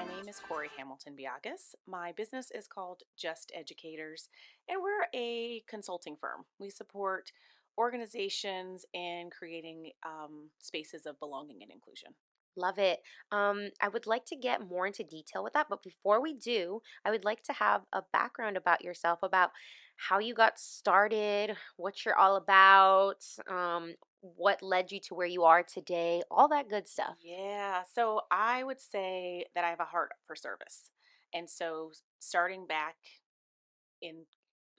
My name is Kori Hamilton Biagas. My business is called Just Educators, and we're a consulting firm. We support organizations in creating spaces of belonging and inclusion. Love it. I would like to get more into detail with that, but before we do, I would like to have a background about yourself, about how you got started, what you're all about, what led you to where you are today, all that good stuff. Yeah, so I would say that I have a heart for service. And so starting back in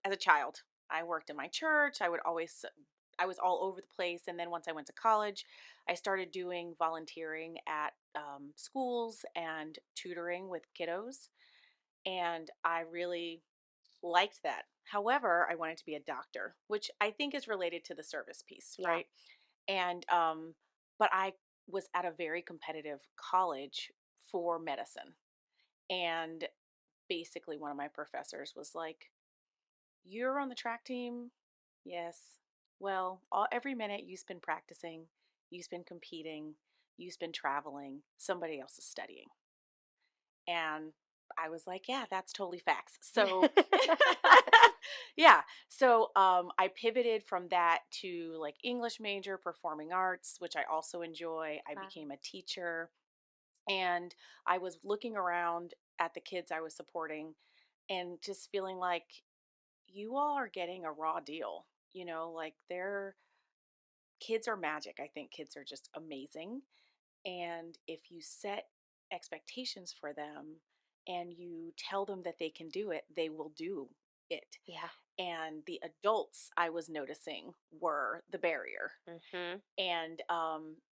as a child, I worked in my church. I was all over the place. And then once I went to college, I started doing volunteering at schools and tutoring with kiddos. And I really liked that. However, I wanted to be a doctor, which I think is related to the service piece, Yeah. right? And, but I was at a very competitive college for medicine. And basically, one of my professors was like, "You're on the track team?" Yes. Well, every minute you spend practicing, you spend competing, you spend traveling, somebody else is studying. And I was like, yeah, that's totally facts. So, yeah. So, I pivoted from that to like English major, performing arts, which I also enjoy. I Wow. became a teacher, and I was looking around at the kids I was supporting and just feeling like you all are getting a raw deal. Like their kids are magic. I think kids are just amazing. And if you set expectations for them and you tell them that they can do it, they will do it. Yeah. And the adults I was noticing were the barrier. Mm-hmm. And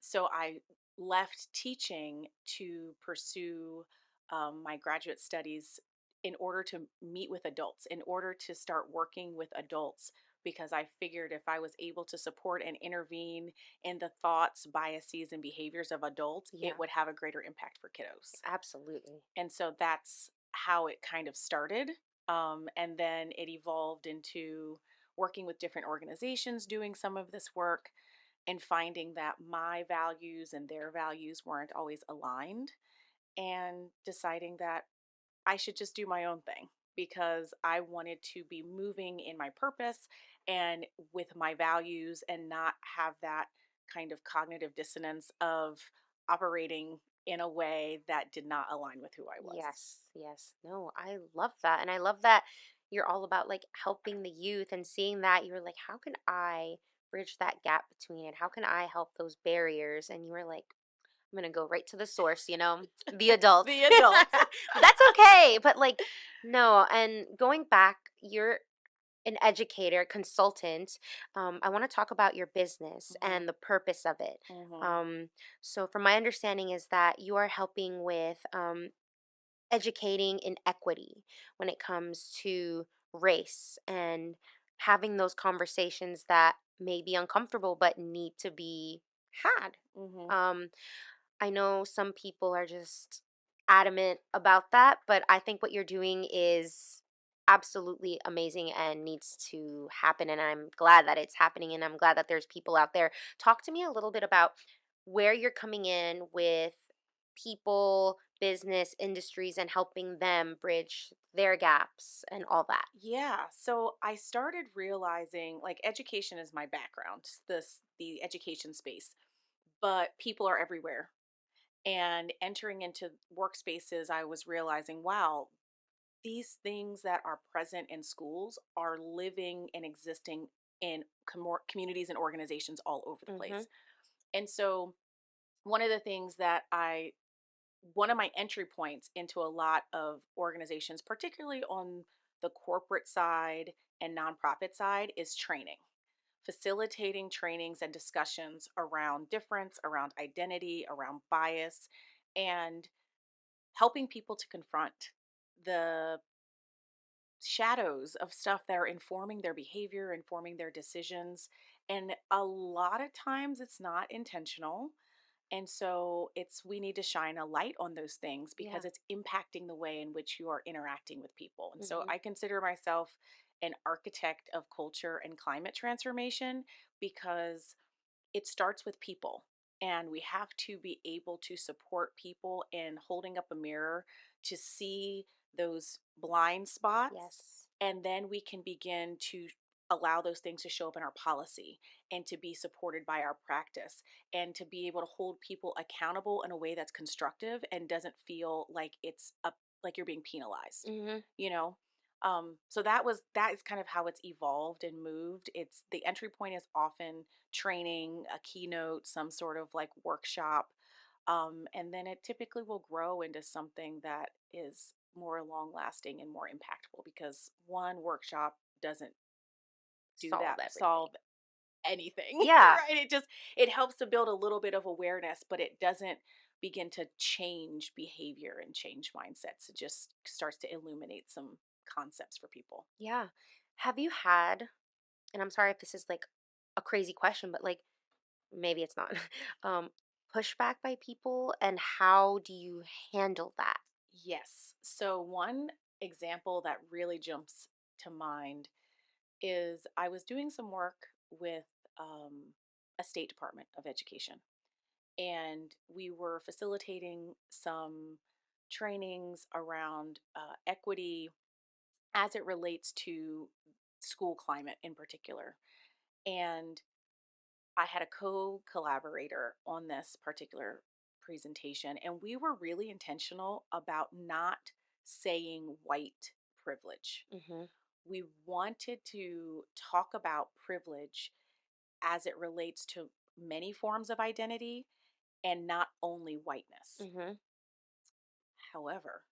so I left teaching to pursue my graduate studies in order to meet with adults, in order to start working with adults, because I figured if I was able to support and intervene in the thoughts, biases, and behaviors of adults, it Yeah. would have a greater impact for kiddos. Absolutely. And so that's how it kind of started. And then it evolved into working with different organizations doing some of this work and finding that my values and their values weren't always aligned, and deciding that I should just do my own thing because I wanted to be moving in my purpose and with my values and not have that kind of cognitive dissonance of operating in a way that did not align with who I was. Yes, yes. No, I love that. And I love that you're all about like helping the youth and seeing that you're like, how can I bridge that gap between it? How can I help those barriers? And you were like, I'm going to go right to the source, the adults. The adults. But that's okay. But like, no. And going back, you're an educator, consultant. I want to talk about your business Mhm, and the purpose of it. mhm. So, from my understanding, is that you are helping with educating in equity when it comes to race and having those conversations that may be uncomfortable but need to be had. Mhm. Um, I know some people are just adamant about that, but I think what you're doing is absolutely amazing and needs to happen. And I'm glad that it's happening, and I'm glad that there's people out there. Talk to me a little bit about where you're coming in with people, business, industries, and helping them bridge their gaps and all that. Yeah, so I started realizing like education is my background, the education space, but people are everywhere. And entering into workspaces, I was realizing, wow, these things that are present in schools are living and existing in communities and organizations all over the Mm-hmm. place. And so one of the things that I one of my entry points into a lot of organizations, particularly on the corporate side and nonprofit side, is training. Facilitating trainings and discussions around difference, around identity, around bias, and helping people to confront the shadows of stuff that are informing their behavior, informing their decisions. And a lot of times it's not intentional, and so we need to shine a light on those things because Yeah. it's impacting the way in which you are interacting with people. And so Mm-hmm. I consider myself an architect of culture and climate transformation because it starts with people. and we have to be able to support people in holding up a mirror to see those blind spots, Yes. and then we can begin to allow those things to show up in our policy and to be supported by our practice and to be able to hold people accountable in a way that's constructive and doesn't feel like it's a like you're being penalized, Mhm. you know. So that is kind of how it's evolved and moved. It's the entry point is often training, a keynote, some sort of like workshop. And then it typically will grow into something that is more long lasting and more impactful because one workshop doesn't do Solve that, everything. solve anything, Yeah. right? It helps to build a little bit of awareness, but it doesn't begin to change behavior and change mindsets. It just starts to illuminate some concepts for people. Yeah. Have you had, and I'm sorry if this is like a crazy question, but like maybe it's not, um, pushback by people, and how do you handle that? Yes. So, one example that really jumps to mind is I was doing some work with a state department of education, and we were facilitating some trainings around equity as it relates to school climate in particular. And I had a co collaborator on this particular presentation, and we were really intentional about not saying white privilege. Mhm. We wanted to talk about privilege as it relates to many forms of identity and not only whiteness. Mhm. However,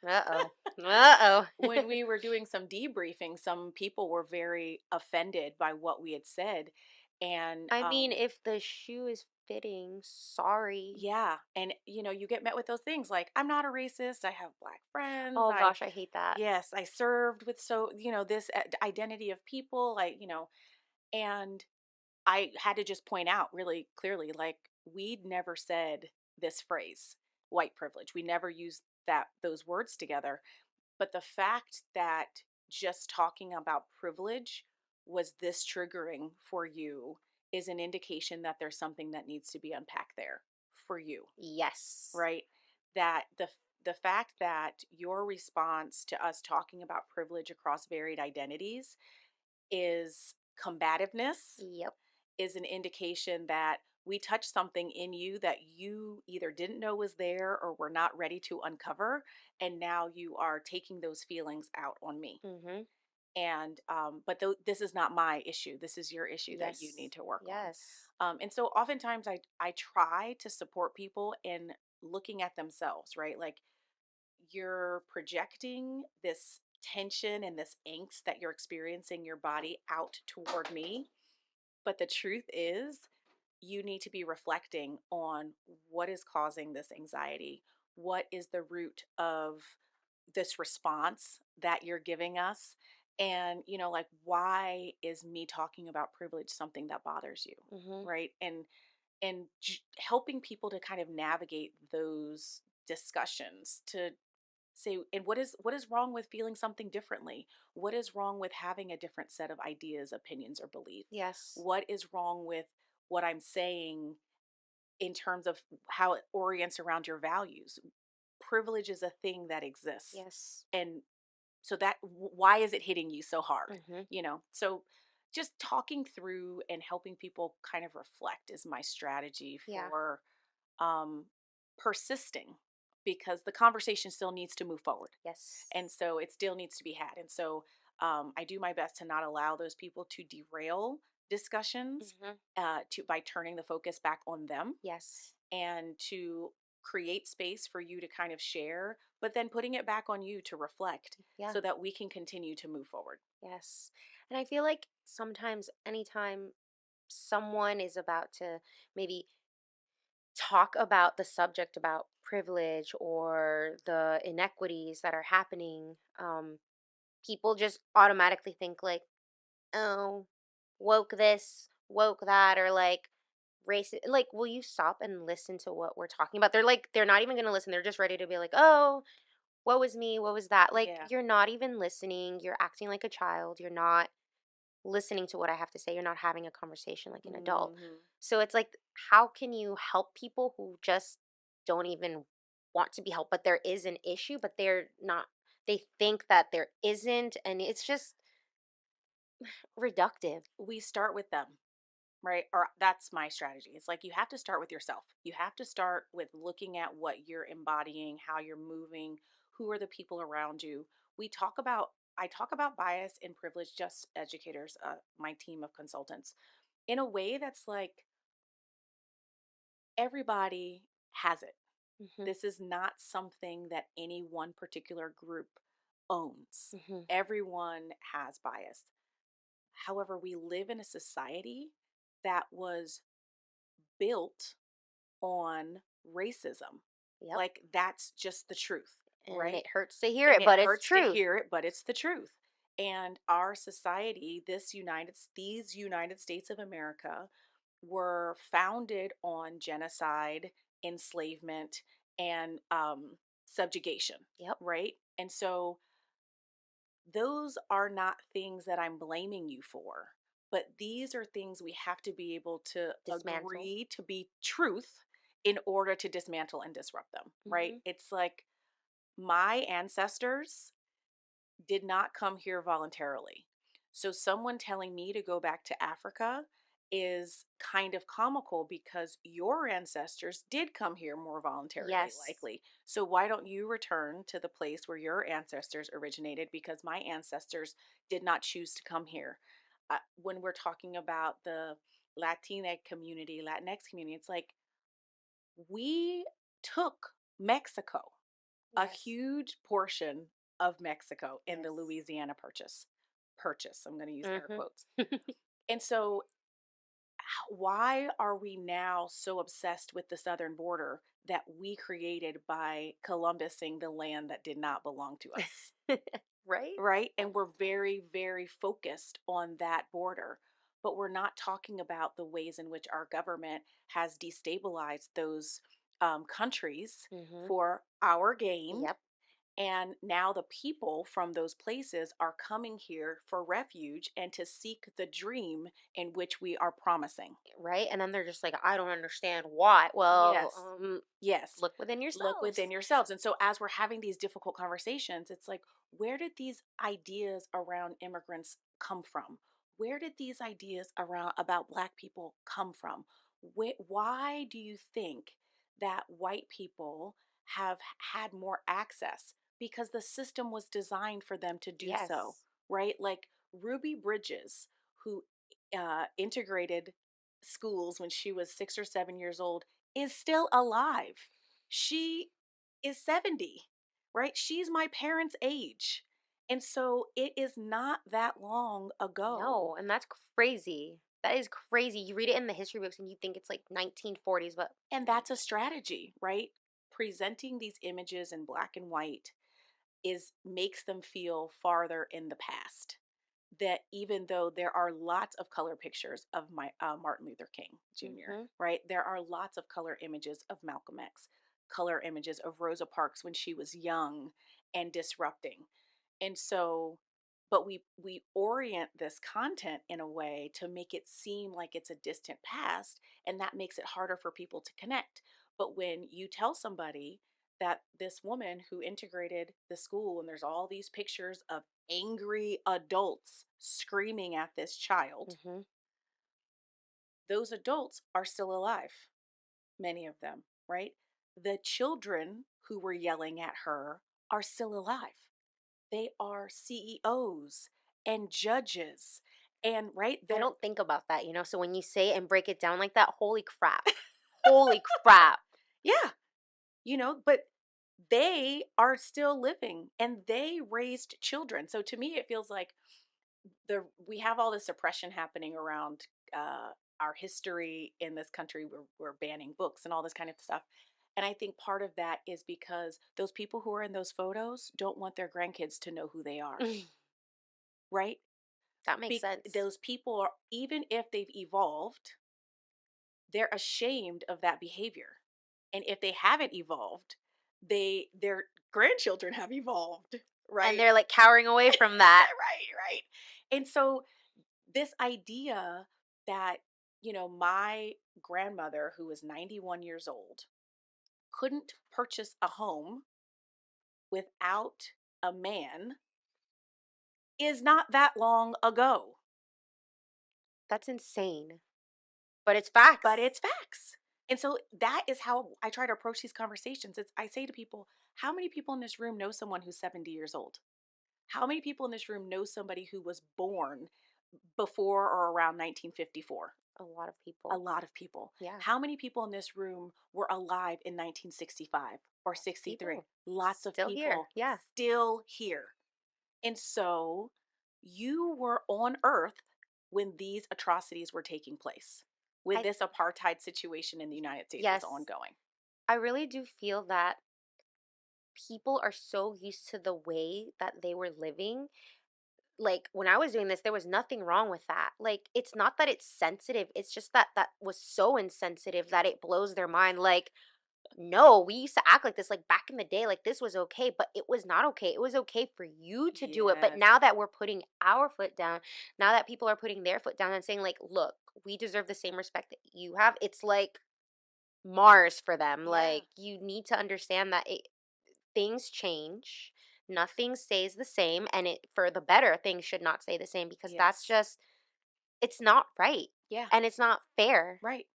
Uh-oh. Uh-oh. when we were doing some debriefing, some people were very offended by what we had said. And I mean, if the shoe is fitting, sorry. yeah, and you get met with those things like, I'm not a racist, I have black friends, Oh gosh, I hate that. yes, I served with, so, this identity of people, and I had to just point out really clearly, like, we'd never said this phrase, white privilege. We never used those words together. But the fact that just talking about privilege was this triggering for you is an indication that there's something that needs to be unpacked there for you, Yes. right? That the fact that your response to us talking about privilege across varied identities is combativeness Yep. is an indication that we touched something in you that you either didn't know was there or were not ready to uncover. And now you are taking those feelings out on me. Mhm. And, this is not my issue. This is your issue that you need Yes. to work on. Yes. And so oftentimes I try to support people in looking at themselves, right? Like, you're projecting this tension and this angst that you're experiencing your body out toward me, but the truth is, you need to be reflecting on what is causing this anxiety. What is the root of this response that you're giving us? And, like, why is me talking about privilege something that bothers you? Mhm. Right. And helping people to kind of navigate those discussions to say, and what is wrong with feeling something differently? What is wrong with having a different set of ideas, opinions, or beliefs? Yes. What is wrong with what I'm saying in terms of how it orients around your values? Privilege is a thing that exists. Yes. And so why is it hitting you so hard? Mhm. So just talking through and helping people kind of reflect is my strategy Yeah. for um, persisting, because the conversation still needs to move forward. Yes. And so it still needs to be had. And so I do my best to not allow those people to derail discussions, Mhm. by turning the focus back on them, Yes. and to create space for you to kind of share, but then putting it back on you to reflect Yeah. so that we can continue to move forward. Yes. And I feel like sometimes anytime someone is about to maybe talk about the subject about privilege or the inequities that are happening, people just automatically think like, oh, woke this, woke that, or like race. Like, will you stop and listen to what we're talking about? They're like, they're not even gonna listen. They're just ready to be like, oh, what was me? What was that? Like, Yeah. you're not even listening. You're acting like a child. You're not. listening to what I have to say. You're not having a conversation like an adult. Mhm. So it's like, how can you help people who just don't even want to be helped, but there is an issue, but they're not, they think that there isn't, and it's just reductive. We start with them, right? Or that's my strategy. It's like you have to start with yourself. You have to start with looking at what you're embodying, how you're moving, who are the people around you. We talk about I talk about bias and privilege, just educators, my team of consultants, in a way that's like everybody has it. Hmm. This is not something that any one particular group owns. Hmm. Everyone has bias. However, we live in a society that was built on racism. Yep. Like, that's just the truth, And right? it hurts to hear And it, it but it's hurts to truth. hear it, but it's the truth. And our society, these United States of America, were founded on genocide, enslavement, and subjugation, Yep. right? And so those are not things that I'm blaming you for, but these are things we have to be able to Dismantle. agree to be truth in order to dismantle and disrupt them, right? Hmm. It's like my ancestors did not come here voluntarily. So someone telling me to go back to Africa is kind of comical because your ancestors did come here more voluntarily, Yes. likely. So why don't you return to the place where your ancestors originated? Because my ancestors did not choose to come here. When we're talking about the Latinx community, it's like we took Mexico, a Yes. huge portion of Mexico in the Yes. Louisiana purchase. I'm going to use air Hmm. quotes. And so why are we now so obsessed with the southern border that we created by Columbusing the land that did not belong to us? Right? Right? And we're very, very focused on that border. But we're not talking about the ways in which our government has destabilized those countries Hmm. for our gain, Yep. and now the people from those places are coming here for refuge and to seek the dream in which we are promising. Right? And then they're just like, I don't understand why. Well, Yes. Yes. look within Look yourselves. within yourselves. And so, as we're having these difficult conversations, it's like, where did these ideas around immigrants come from? Where did these ideas around about Black people come from? Why do you think that white people have had more access? Because the system was designed for them to do so, Yes. right? Like Ruby Bridges, who integrated schools when she was 6 or 7 years old, is still alive. She is 70, right? She's my parents' age. And so it is not that long ago. No, and that's crazy. That is crazy. You read it in the history books and you think it's like 1940s, but And that's a strategy, right? Presenting these images in black and white is makes them feel farther in the past. That even though there are lots of color pictures of my Martin Luther King Jr., hmm, right? There are lots of color images of Malcolm X, color images of Rosa Parks when she was young and disrupting. And so, but we orient this content in a way to make it seem like it's a distant past, and that makes it harder for people to connect. But when you tell somebody that this woman who integrated the school and there's all these pictures of angry adults screaming at this child, hmm, those adults are still alive, many of them, right? The children who were yelling at her are still alive. They are CEOs and judges. And right I there, don't think about that, So when you say and break it down like that, holy crap. Holy crap. yeah, but they are still living and they raised children. So to me, it feels like we have all this oppression happening around our history in this country. We're banning books and all this kind of stuff. And I think part of that is because those people who are in those photos don't want their grandkids to know who they are, right? That makes sense. Those people are, even if they've evolved, they're ashamed of that behavior. And if they haven't evolved, their grandchildren have evolved, And right? they're like cowering away from that. Right, right. And so this idea that, my grandmother, who was 91 years old, couldn't purchase a home without a man is not that long ago, That's insane. But it's but facts. it's facts. And so that is how I try to approach these conversations. I say to people, how many people in this room know someone who's 70 years old? How many people in this room know somebody who was born before or around 1954? A lot of A people. lot of people. Yeah. How many people in this room were alive in 1965 or 63? People Lots of still here. people Yeah. still here. And so you were on earth when these atrocities were taking place, when I this apartheid situation in the United States was yes. ongoing. I really do feel that people are so used to the way that they were living. Like when I was doing this, there was nothing wrong with that. Like it's not that it's sensitive, it's just that that was so insensitive that it blows their mind. Like, no, we used to act like this like back in the day, like this was okay, but it was not okay. It was okay for you to do it. But Yes. now that we're putting our foot down, now that people are putting their foot down and saying, like, look, we deserve the same respect that you have, it's like Mars for them. Yeah. Like, you need to understand that things change. Nothing stays the same, and it for the better, things should not stay the same because that's Yes. just it's not right. Yeah. And it's not fair. Right.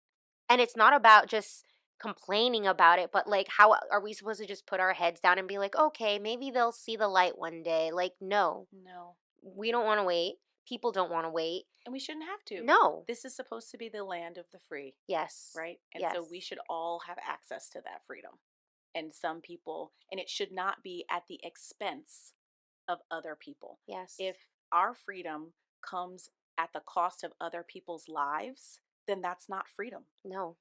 And it's not about just complaining about it, but like how are we supposed to just put our heads down and be like, "Okay, maybe they'll see the light one day." Like, no. No. We don't want to wait. People don't want to wait. And we shouldn't have to. No. This is supposed to be the land of the free, Yes. right? And so we Yes. should all have access to that freedom. And some people, and it should not be at the expense of other people. Yes. If our freedom comes at the cost of other people's lives, then that's not freedom. No.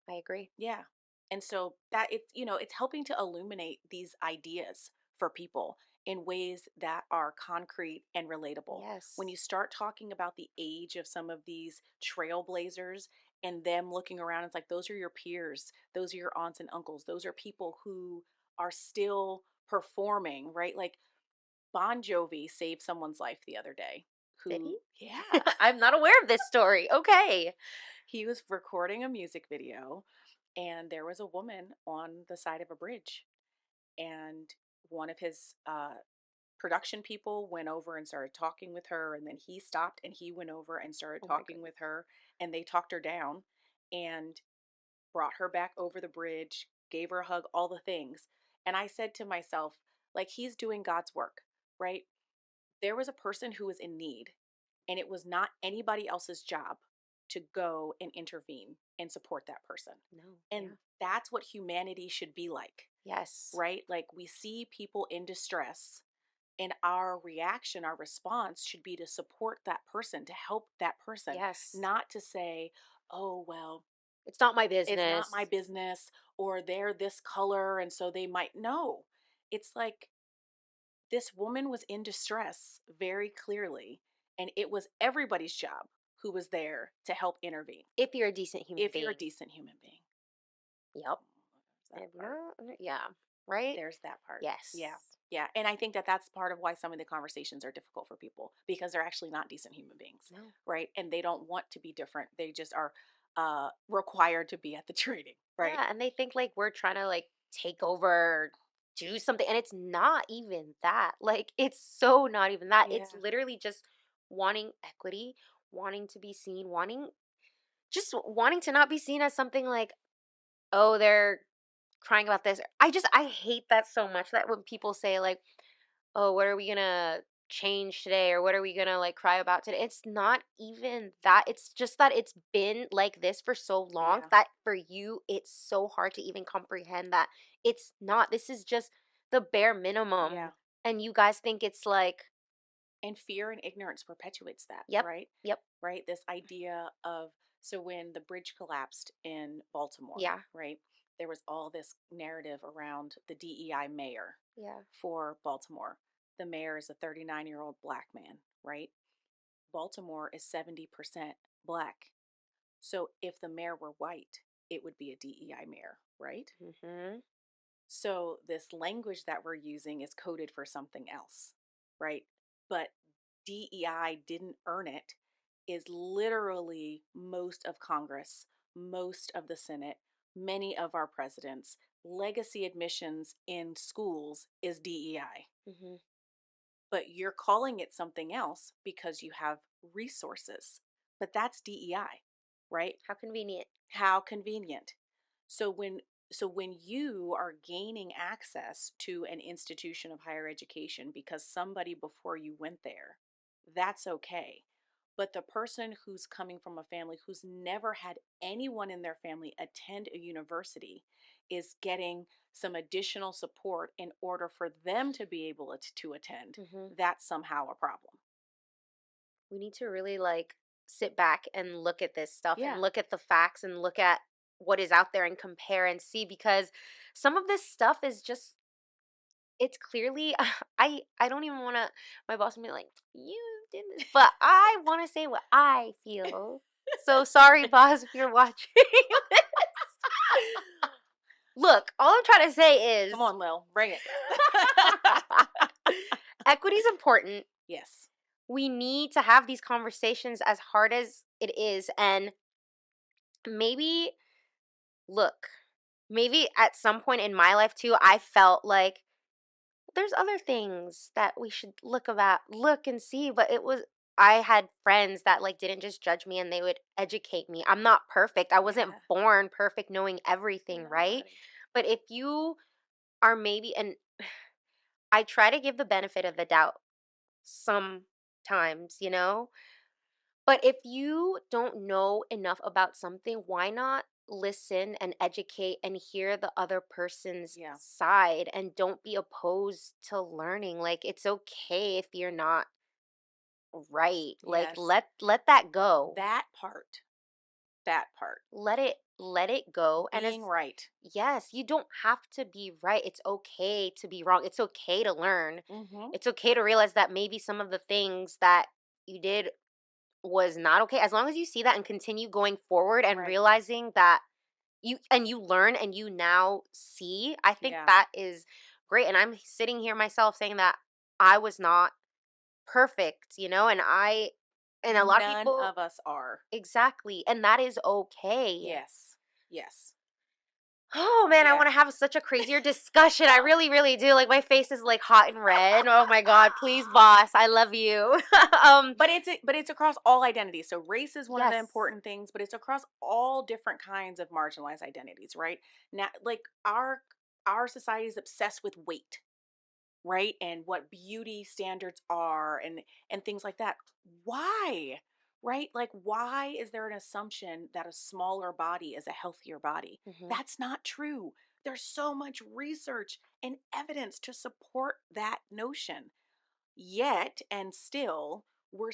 I agree. Yeah. And so that it's helping to illuminate these ideas for people in ways that are concrete and relatable. When you Yes. start talking about the age of some of these trailblazers and them looking around, it's like those are your peers, those are your aunts and uncles, those are people who are still performing, right? Like Bon Jovi saved someone's life the other day. Did he? Yeah, I'm not aware of this story. Okay. he was recording a music video and there was a woman on the side of a bridge. And one of his production people went over and started talking with her. And then he stopped and he went over and started Oh my talking with goodness. her. And they talked her down and brought her back over the bridge, gave her a hug, all the things. And I said to myself, like, he's doing God's work, right? There was a person who was in need, and it was not anybody else's job to go and intervene and support that person. No. And Yeah. that's what humanity should be like, Yes. right? Like we see people in distress, and our reaction, our response should be to support that person, to help that person, Yes. not to say, oh, well, It's not my it's not my business. business, or they're this color, and so they might know. It's like this woman was in distress very clearly, and it was everybody's job who was there to help intervene If you're a decent human if you're a being. decent human being. Yep. There's that If part. not, yeah. Right? There's that part. Yeah. Yes. Yeah. And I think that that's part of why some of the conversations are difficult for people because they're actually not decent human beings, No. right? And they don't want to be different. They just are required to be at the training, right? Yeah, and they think like we're trying to like take over, do something, and it's not even that. Like it's so not even that. It's Yeah. literally just wanting equity, wanting to be seen, wanting just wanting to not be seen as something like, oh, they're crying about this. I hate that so much that when people say like, "Oh, what are we gonna change today?" or "What are we gonna like cry about today?" It's not even that. It's just that it's been like this for so long Yeah. that for you, it's so hard to even comprehend that it's not. This is just the bare minimum, Yeah. and you guys think it's like, And fear and ignorance perpetuates that, "Yep, right? yep, Right? This idea of, so when the bridge collapsed in Baltimore, yeah, right? There was all this narrative around the DEI mayor yeah, for Baltimore. The mayor is a 39-year-old black man, right? Baltimore is 70% black. So if the mayor were white, it would be a DEI mayor, right? mm-hmm, So this language that we're using is coded for something else, right? But DEI didn't earn it is literally most of Congress, most of the Senate, many of our presidents. Legacy admissions in schools is DEI, Mhm. but you're calling it something else because you have resources. But that's DEI, right? How convenient. How convenient. So when you are gaining access to an institution of higher education because somebody before you went there, that's okay. But the person who's coming from a family who's never had anyone in their family attend a university is getting some additional support in order for them to be able to attend. Mhm. That's somehow a problem. We need to really like sit back and look at this stuff and Yeah. look at the facts and look at what is out there and compare and see, because some of this stuff is just, it's clearly I don't even want to, my boss will be like, you did this, but I want to say what I feel. So sorry, boss, if you're watching this. Look, all I'm trying to say Come is on, Lil, bring it. equity is important. Yes. We need to have these conversations as hard as it is. And maybe, look, maybe at some point in my life too, I felt like there's other things that we should look and see. But it was, I had friends that like didn't just judge me and they would educate me. I'm not perfect. I wasn't Yeah. born perfect knowing everything, right? Nobody. But if you are maybe, and I try to give the benefit of the doubt sometimes, you know? But if you don't know enough about something, why not listen and educate and hear the other person's Yeah. side, and don't be opposed to learning? Like, it's okay if you're not right. Like, Yes. let that go. That part. That part. Let it go. And Being as, right. yes, you don't have to be right. It's okay to be wrong. It's okay to learn. Mhm. It's okay to realize that maybe some of the things that you did was not okay, as long as you see that and continue going forward and Right. realizing that you learn and you now see. I think Yeah. that is great. And I'm sitting here myself saying that I was not perfect, and a lot of None people, of us are. exactly, and that is okay. Yes. Yes. Oh man, I Yeah. want to have such a crazier discussion. I really, really do. Like, my face is like hot and red. Oh my god, please, boss, I love you. um But it's across all identities. So race is one of the yes. important things, but it's across all different kinds of marginalized identities, right? Now, like our society is obsessed with weight, right? And what beauty standards are and things like that. Why? Right? Like why is there an assumption that a smaller body is a healthier body? Hmm. That's not true. There's so much research and evidence to support that notion. Yet and still we're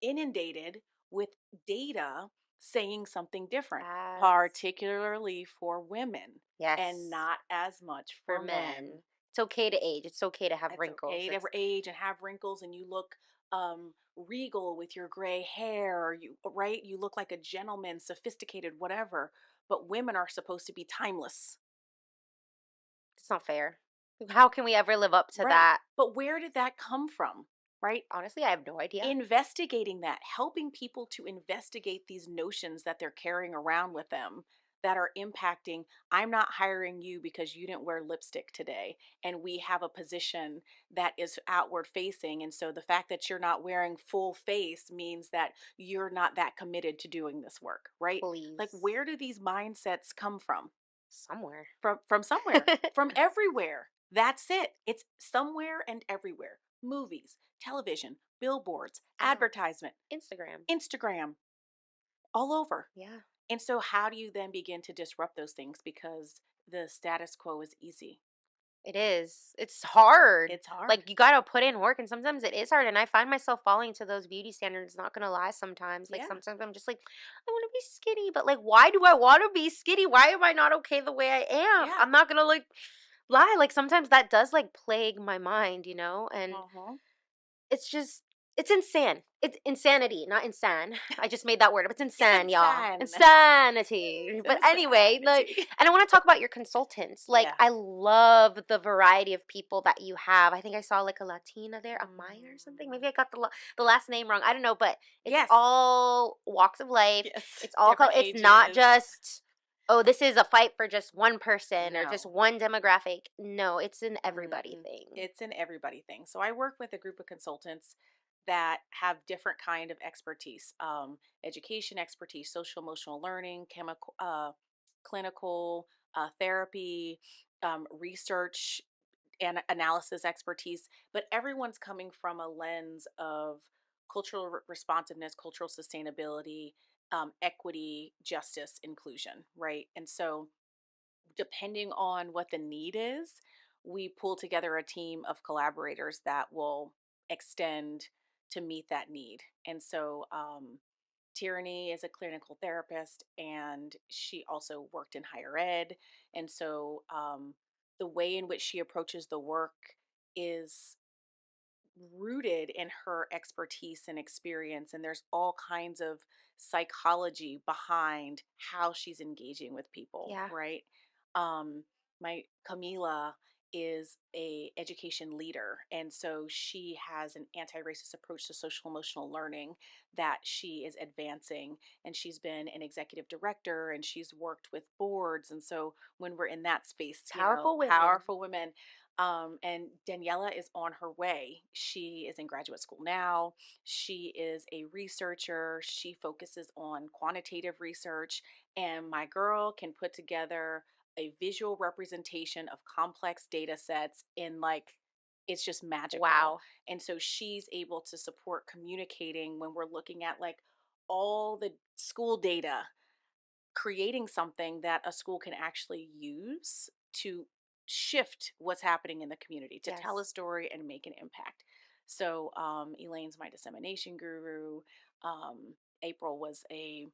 inundated with data saying something different, Yes. particularly for women and Yes. not as much For for men. men. It's okay to age. It's okay to have It's wrinkles. okay to It's age and have wrinkles and you look regal with your gray hair, you right? You look like a gentleman, sophisticated, whatever. But women are supposed to be timeless. it's not fair. How can we ever live up to Right. that? But where did that come from? Right? Honestly, I have no idea. Investigating that, helping people to investigate these notions that they're carrying around with them that are impacting. I'm not hiring you because you didn't wear lipstick today. And we have a position that is outward facing. And so the fact that you're not wearing full face means that you're not that committed to doing this work, right? Like, Please. where do these mindsets come from? Somewhere. From somewhere, from everywhere. That's it. It's somewhere and everywhere. Movies, television, billboards, Ads. advertisement, Instagram. Instagram, all over. Yeah. And so how do you then begin to disrupt those things because the status quo is easy? It is. It's hard. It's hard. Like, you gotta put in work, and sometimes it is hard. And I find myself falling to those beauty standards. Not gonna lie. Sometimes, like, Yeah. sometimes I'm just like, I want to be skinny, but like, why do I want to be skinny? Why am I not okay the way I am? Yeah. I'm not gonna like lie. Like, sometimes that does like plague my mind, and Uh-huh. it's just. It's insane. It's insanity, not insane. I just made that word up. It's It's insane, y'all. insane. Insanity. But It's anyway, like, insanity. and I want to talk about your consultants. Like, Yeah. I love the variety of people that you have. I think I saw like a Latina there, a Maya or something. Mm. Maybe I got the last name wrong. I don't know, but it's Yes. all walks of life. Yes. It's all Different it's not ages. just, oh, this is a fight for just one person or just No. one demographic. No, it's an everybody Mm-mm. thing. It's an everybody thing. So I work with a group of consultants that have different kind of expertise, education expertise, social emotional learning, chemical, clinical therapy, research and analysis expertise. But everyone's coming from a lens of cultural responsiveness, cultural sustainability, equity, justice, inclusion, right? And so depending on what the need is, we pull together a team of collaborators that will extend to meet that need. And so, Tyranny is a clinical therapist and she also worked in higher ed. And so, the way in which she approaches the work is rooted in her expertise and experience, and there's all kinds of psychology behind how she's engaging with people, Yeah. right? My Camila is a education leader, and so she has an anti-racist approach to social emotional learning that she is advancing, and she's been an executive director and she's worked with boards. And so when we're in that space, Powerful women. powerful women. And Daniela is on her way. She is in graduate school now. She is a researcher. She focuses on quantitative research. And my girl can put together a visual representation of complex data sets in like, it's just magical. Wow. And so she's able to support communicating when we're looking at like all the school data, creating something that a school can actually use to shift what's happening in the community, to tell a Yes. story and make an impact. So, Elaine's my dissemination guru. April was a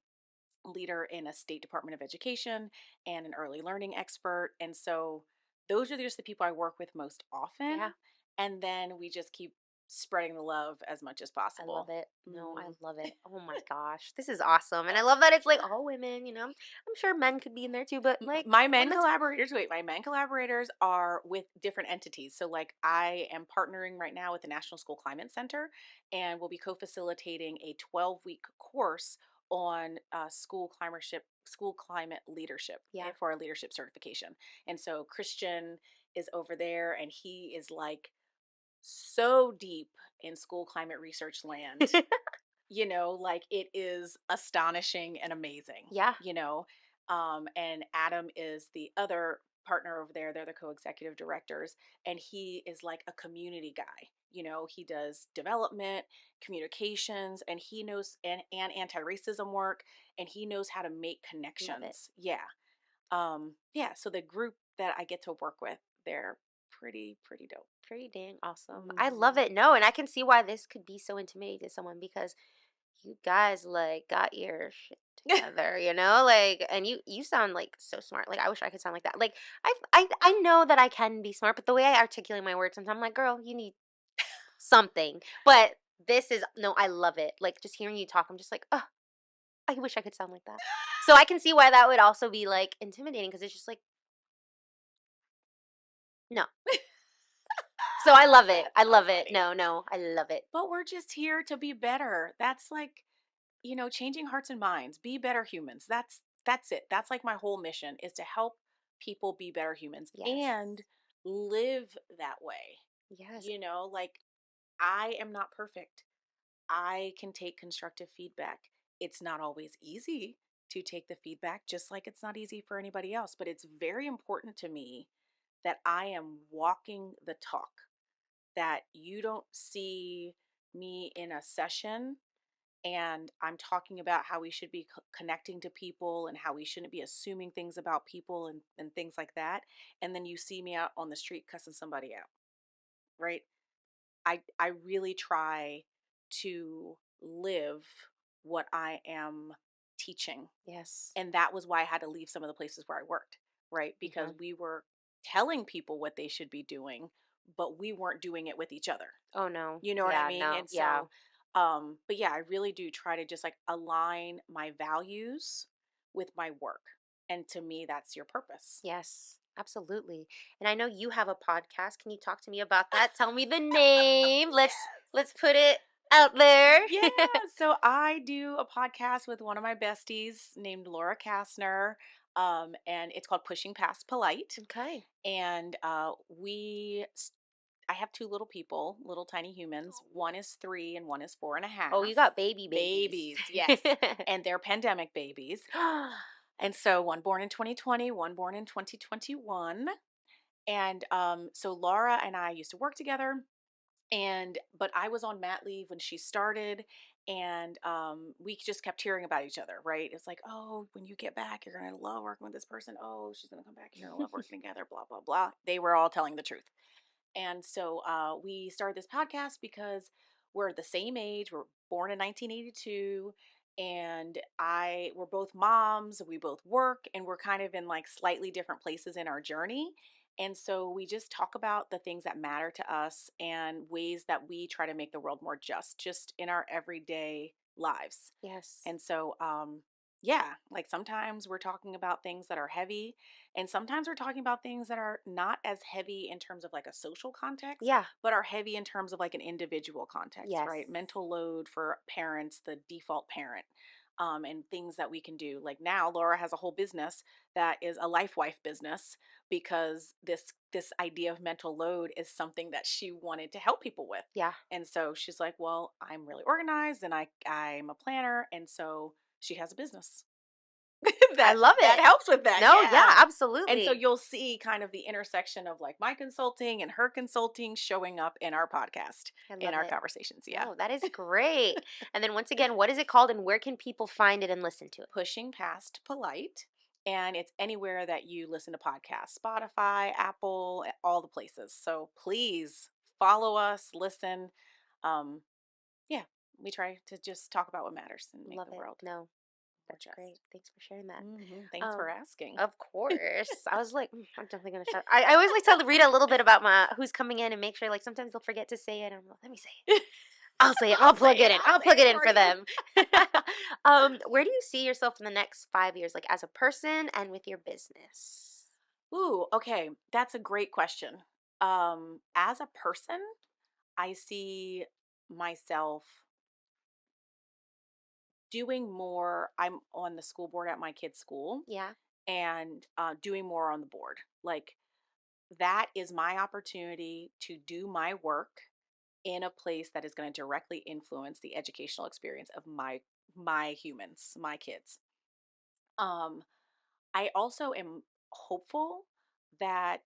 leader in a state department of education and an early learning expert. And so, those are just the people I work with most often. Yeah. And then we just keep spreading the love as much as I love possible. it. No, I Mhm. love it. Oh my gosh. This is awesome. And I love that it's like all women. I'm sure men could be in there too, but like My when men that's collaborators, wait, my men collaborators are with different entities. So, like, I am partnering right now with the National School Climate Center, and we'll be co-facilitating a 12-week course on school climate leadership yeah. for our leadership certification. And so, Christian is over there, and he is like so deep in school climate research land. Like it is astonishing and amazing, yeah. you know. And Adam is the other partner over there. They're the co-executive directors, and he is like a community guy. He does development, communications, and he knows and anti-racism work, and he knows how to make Love it. connections. Yeah. Yeah, so the group that I get to work with, they're pretty dope. Pretty dang awesome. I love Hmm. it. No, and I can see why this could be so intimidating to someone because you guys like got your shit together, like and you sound like so smart. Like I wish I could sound like that. Like I know that I can be smart, but the way I articulate my words sometimes I'm like, girl, you need something. But this is no, I love it. Like just hearing you talk, I'm just like, oh, I wish I could sound like that. So I can see why that would also be like intimidating because it's just like, no. So I love it. That's I so love it. funny. No, no, I love it. But we're just here to be better. That's like, changing hearts and minds. Be better humans. That's it. That's like my whole mission is to help people be better humans Yes. and live that way. Yes. Like I am not perfect. I can take constructive feedback. It's not always easy to take the feedback, just like it's not easy for anybody else, but it's very important to me that I am walking the talk, that you don't see me in a session and I'm talking about how we should be connecting to people and how we shouldn't be assuming things about people and things like that. And then you see me out on the street cussing somebody out, right? I really try to live what I am teaching. Yes. And that was why I had to leave some of the places where I worked, right? Because Mhm. we were telling people what they should be doing, but we weren't doing it with each other. Oh, no. You know what I Yeah, mean? no. And Yeah. so But yeah, I really do try to just like align my values with my work. And to me, that's your purpose. Yes, absolutely. And I know you have a podcast. Can you talk to me about that? Tell me the name. Yes. Let's put it out there. Yeah. So I do a podcast with one of my besties named Laura Kastner. And it's called Pushing Past Polite. Okay. And I have two little people, little tiny humans. One is 3 and one is four and a Oh, you half. got babies. Babies, yes. And they're pandemic babies. And so one born in 2020, one born in 2021. And so Laura and I used to work together, but I was on mat leave when she started, and we just kept hearing about each other, right? It's like, oh, when you get back, you're gonna love working with this person. Oh, she's gonna come back, you're gonna love working together, blah blah blah. They were all telling the truth. And so we started this podcast because we're the same age. We're born in 1982, and we're both moms. We both work, and we're kind of in like slightly different places in our journey. And so we just talk about the things that matter to us and ways that we try to make the world more just in our everyday lives. Yes. And so, yeah, like sometimes we're talking about things that are heavy, and sometimes we're talking about things that are not as heavy in terms of like a social context, Yeah. but are heavy in terms of like an individual context, Yes. right? Mental load for parents, the default parent, and things that we can do. Like now, Laura has a whole business that is a life wife business because this idea of mental load is something that she wanted to help people with. Yeah. And so she's like, well, I'm really organized and I'm a planner. And so she has a business I that love that it. helps with that. No, yeah, Yeah. And so absolutely. you'll see kind of the intersection of like my consulting and her consulting showing up in our podcast, I in love our it. conversations. Yeah. No, that is great. And then once again, what is it called and where can people find it and listen to it? Pushing Past Polite. And it's anywhere that you listen to podcasts, Spotify, Apple, all the places. So please follow us, listen. Um, yeah, we try to just talk about what matters and make Love the it. world No, more that's great. just. Thanks for sharing that. Thanks for Um, asking. of course. I was like, I'm definitely gonna shout. I always like to read a little bit about my who's coming in and make sure like sometimes they'll forget to say it. I'm like, let me say it. I'll say it. I'll I'll say plug it it. in. I'll I'll say plug it it in for for you. them. Where do you see yourself in the next 5 years, like as a person and with your business? Ooh, okay. That's a great question. As a person, I see myself doing more. I'm on the school board at my kid's school, Yeah. and doing more on the board. Like that is my opportunity to do my work in a place that is going to directly influence the educational experience of my humans, my kids. Um, I also am hopeful that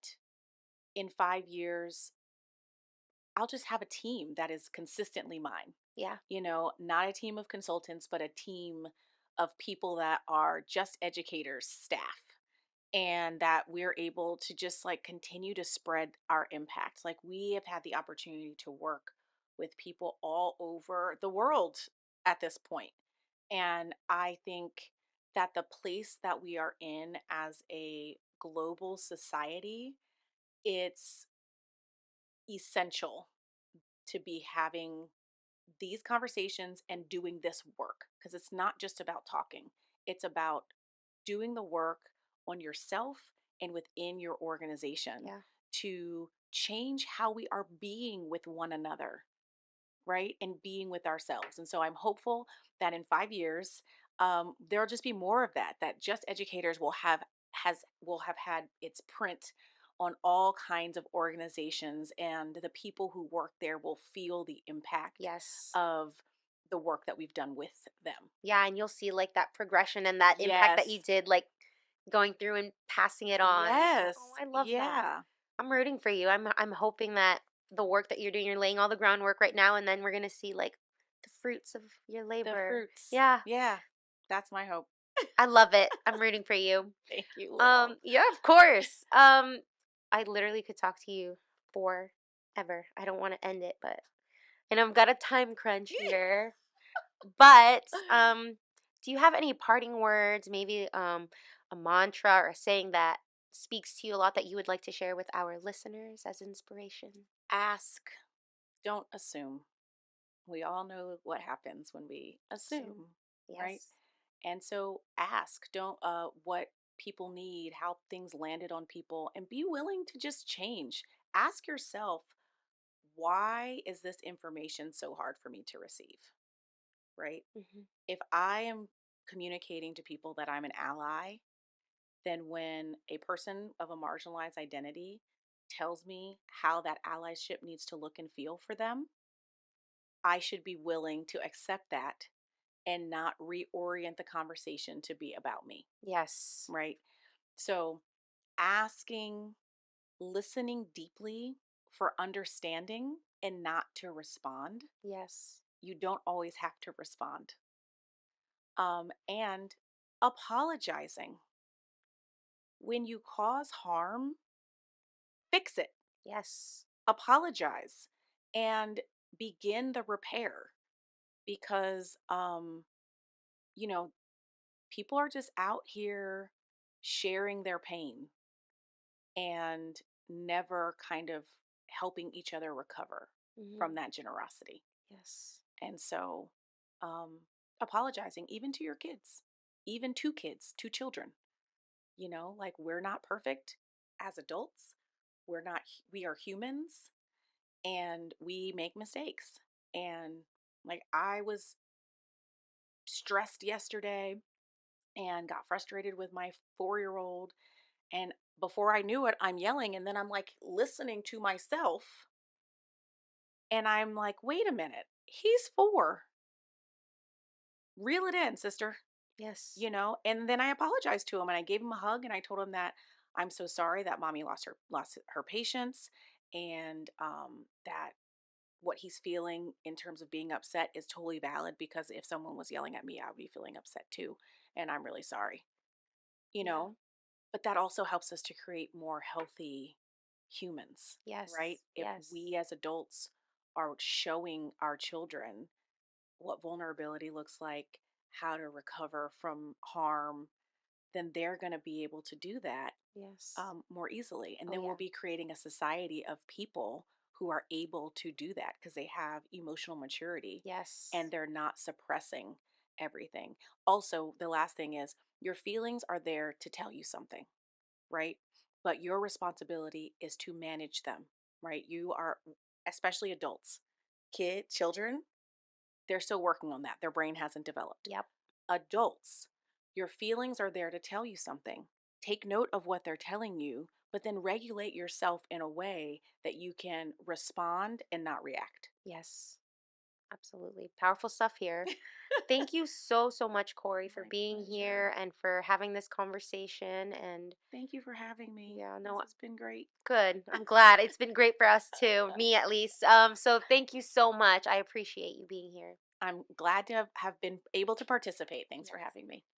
in 5 years I'll just have a team that is consistently mine. Yeah. Not a team of consultants, but a team of people that are just educators, staff, and that we're able to just like continue to spread our impact. Like we have had the opportunity to work with people all over the world at this point. And I think that the place that we are in as a global society, it's essential to be having these conversations and doing this work because it's not just about talking, it's about doing the work on yourself and within your organization Yeah. to change how we are being with one another, right? And being with ourselves. And so I'm hopeful that in 5 years, there'll just be more of that, that just educators will have had its print on all kinds of organizations, and the people who work there will feel the impact Yes. of the work that we've done with them. Yeah, and you'll see like that progression and that impact that you Yes. did, like going through and passing it on. And so, oh, Yes. I love that. Yeah. I'm rooting for you. I'm hoping that the work that you're doing, you're laying all the groundwork right now, and then we're gonna see like the fruits of your The labor. fruits. Yeah, Yeah. That's my hope. I love it. I'm rooting for you. Thank you, Lil. Yeah, of course. I literally could talk to you forever. I don't want to end it, but and I've got a time crunch here. But do you have any parting words, maybe a mantra or a saying that speaks to you a lot that you would like to share with our listeners as inspiration? Ask, don't assume. We all know what happens when we Assume. assume, right? Yes. And so ask, don't what people need, how things landed on people, and be willing to just change. Ask yourself, why is this information so hard for me to receive? Right? Hmm. If I am communicating to people that I'm an ally, then when a person of a marginalized identity tells me how that allyship needs to look and feel for them, I should be willing to accept that and not reorient the conversation to be about me, Yes. right? So, asking, listening deeply for understanding and not to respond. Yes. You don't always have to respond. And apologizing. When you cause harm, fix it, Yes. apologize, and begin the repair because, you know, people are just out here sharing their pain and never kind of helping each other recover Hmm. from that generosity. Yes. And so, um, apologizing even to your kids, even to kids, to children, like we're not perfect as adults. We are humans and we make mistakes. And like I was stressed yesterday and got frustrated with my 4-year-old. And before I knew it, I'm yelling. And then I'm like listening to myself. And I'm like, wait a minute, he's 4. Reel it in, sister. Yes. And then I apologized to him and I gave him a hug and I told him that I'm so sorry that mommy lost her patience, and that what he's feeling in terms of being upset is totally valid, because if someone was yelling at me, I would be feeling upset too, and I'm really sorry, you Yeah. know but that also helps us to create more healthy humans, right? Yes. If Yes. we as adults are showing our children what vulnerability looks like, how to recover from harm, then they're going to be able to do that Yes. more easily. And Oh, then we'll yeah. be creating a society of people who are able to do that because they have emotional maturity Yes. and they're not suppressing everything. Also, the last thing is your feelings are there to tell you something, right? But your responsibility is to manage them, right? You are, especially adults, children, they're still working on that. Their brain hasn't developed. Yep. Adults, your feelings are there to tell you something. Take note of what they're telling you, but then regulate yourself in a way that you can respond and not react. Yes. Absolutely. Powerful stuff here. Thank you so, so much, Corey, for My being pleasure. here and for having this conversation. And Thank you for having me. yeah, This no, has been great. good. I'm glad. It's been great for us too, me at least. So thank you so much. I appreciate you being here. I'm glad to have been able to participate. Thanks for Yes. having me.